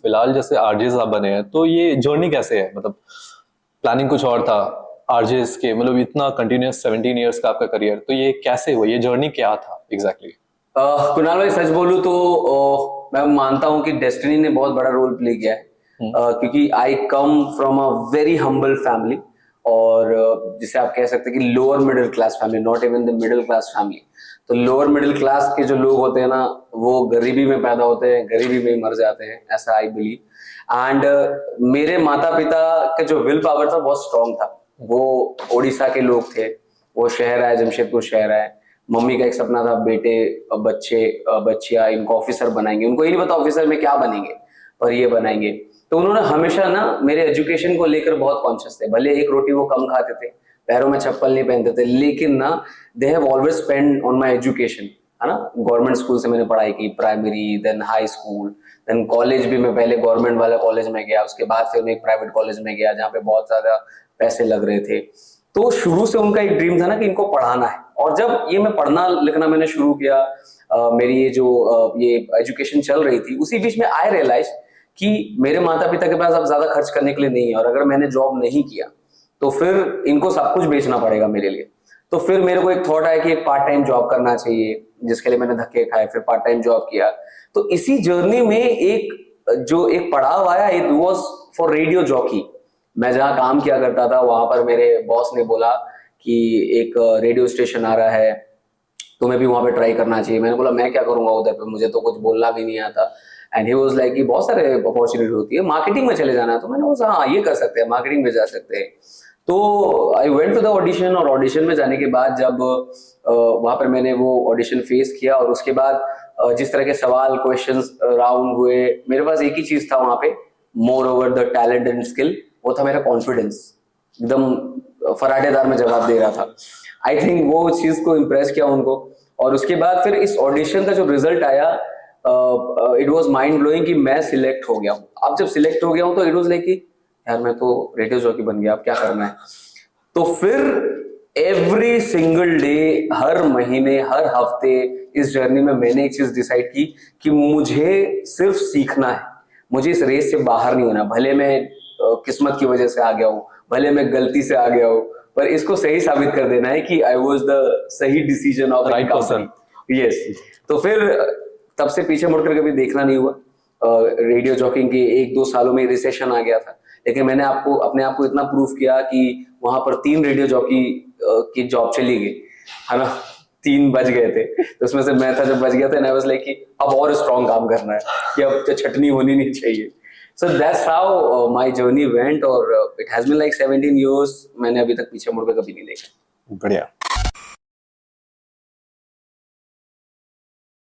फिलहाल जैसे आरजे आप बने हैं, तो ये जर्नी कैसे है? मतलब प्लानिंग कुछ और था आरजेस के, मतलब इतना कंटिन्यूस 17 इयर्स का आपका करियर, तो ये कैसे हुआ, ये जर्नी क्या था एग्जैक्टली? कुणाल भाई, सच बोलूं तो मैं मानता हूं कि डेस्टिनी ने बहुत बड़ा रोल प्ले किया है। क्योंकि I come from a very humble family, और जिसे आप कह सकते हैं कि lower middle class family, not even the middle class family. तो लोअर मिडिल क्लास के जो लोग होते हैं ना, वो गरीबी में पैदा होते हैं, गरीबी में ही मर जाते हैं, ऐसा आई बिलीव। एंड मेरे माता पिता का जो विल पावर था बहुत स्ट्रांग था। वो ओडिशा के लोग थे, वो शहर है जमशेदपुर शहर है। मम्मी का एक सपना था, बेटे बच्चे बच्चियां इनको ऑफिसर बनाएंगे। उनको ये नहीं पता ऑफिसर में क्या बनेंगे, पर ये बनाएंगे। तो उन्होंने हमेशा ना मेरे एजुकेशन को लेकर बहुत कॉन्शियस थे। भले एक रोटी वो कम खाते थे, पैरों में चप्पल नहीं पहनते थे, लेकिन ना they have always spend on my education, है ना। गवर्नमेंट स्कूल से मैंने पढ़ाई की, primary, then high school, then college भी। मैं पहले गवर्नमेंट वाला कॉलेज में गया, उसके बाद फिर मैं एक प्राइवेट कॉलेज में गया जहाँ पे बहुत ज्यादा पैसे लग रहे थे। तो शुरू से उनका एक ड्रीम था ना कि इनको पढ़ाना है। और जब ये मैं पढ़ना लिखना मैंने शुरू किया, मेरी ये जो ये एजुकेशन चल रही थी, उसी बीच में आई रियलाइज कि मेरे माता पिता के पास अब ज्यादा खर्च करने के लिए नहीं है, और अगर मैंने जॉब नहीं किया तो फिर इनको सब कुछ बेचना पड़ेगा मेरे लिए। तो फिर मेरे को एक थॉट आया कि एक पार्ट टाइम जॉब करना चाहिए, जिसके लिए मैंने धक्के खाए, फिर पार्ट टाइम जॉब किया। तो इसी जर्नी में एक पड़ाव आया, it was for radio jockey. मैं जहाँ काम किया करता था वहां पर मेरे बॉस ने बोला कि एक रेडियो स्टेशन आ रहा है, तुम्हें भी वहां पे ट्राई करना चाहिए। मैंने बोला मैं क्या करूंगा उधर पे, मुझे तो कुछ बोलना भी नहीं आता। एंड ही वाज लाइक कि बहुत सारे अपॉर्चुनिटी होती है, मार्केटिंग में चले जाना है। तो मैंने बोला हाँ ये कर सकते हैं, मार्केटिंग में जा सकते हैं। तो I went to the audition, और ऑडिशन में जाने के बाद जब वहां पर मैंने वो ऑडिशन फेस किया, और उसके बाद जिस तरह के सवाल क्वेश्चंस राउंड हुए, मेरे पास एक ही चीज था वहां पे, more over the talent and skill, वो था मेरा कॉन्फिडेंस। एकदम फराटेदार में जवाब दे रहा था। आई थिंक वो चीज को इम्प्रेस किया उनको। और उसके बाद फिर इस ऑडिशन का जो रिजल्ट आया, इट वाज माइंड ब्लोइंग कि मैं सिलेक्ट हो गया हूँ। अब जब सिलेक्ट हो गया हूँ तो इट वाज लाइक कि यार मैं तो रेडियो जॉकी बन गया, अब क्या करना है। तो फिर एवरी सिंगल डे, हर महीने, हर हफ्ते, इस जर्नी में मैंने एक चीज डिसाइड की कि मुझे सिर्फ सीखना है, मुझे इस रेस से बाहर नहीं होना। भले मैं किस्मत की वजह से आ गया हूँ, भले मैं गलती से आ गया हूँ, पर इसको सही साबित कर देना है कि आई वाज द सही decision of right person. Yes. तो फिर तब से पीछे मुड़कर कभी देखना नहीं हुआ। रेडियो जॉकिंग के 1-2 सालों में रिसेशन आ गया था, लेकिन मैंने अपने आप को इतना प्रूफ किया कि वहां पर 3 रेडियो जॉकी की जॉब चली गई, है ना। 3 बज गए थे, तो उसमें से मैं था जब बच गया था, एंड आई वाज लाइक कि अब और स्ट्रॉन्ग काम करना है, कि अब तो छटनी होनी नहीं चाहिए। So that's how my journey went, और it has been like 17 years। मैंने अभी तक पीछे मुड़कर कभी नहीं देखा। बढ़िया।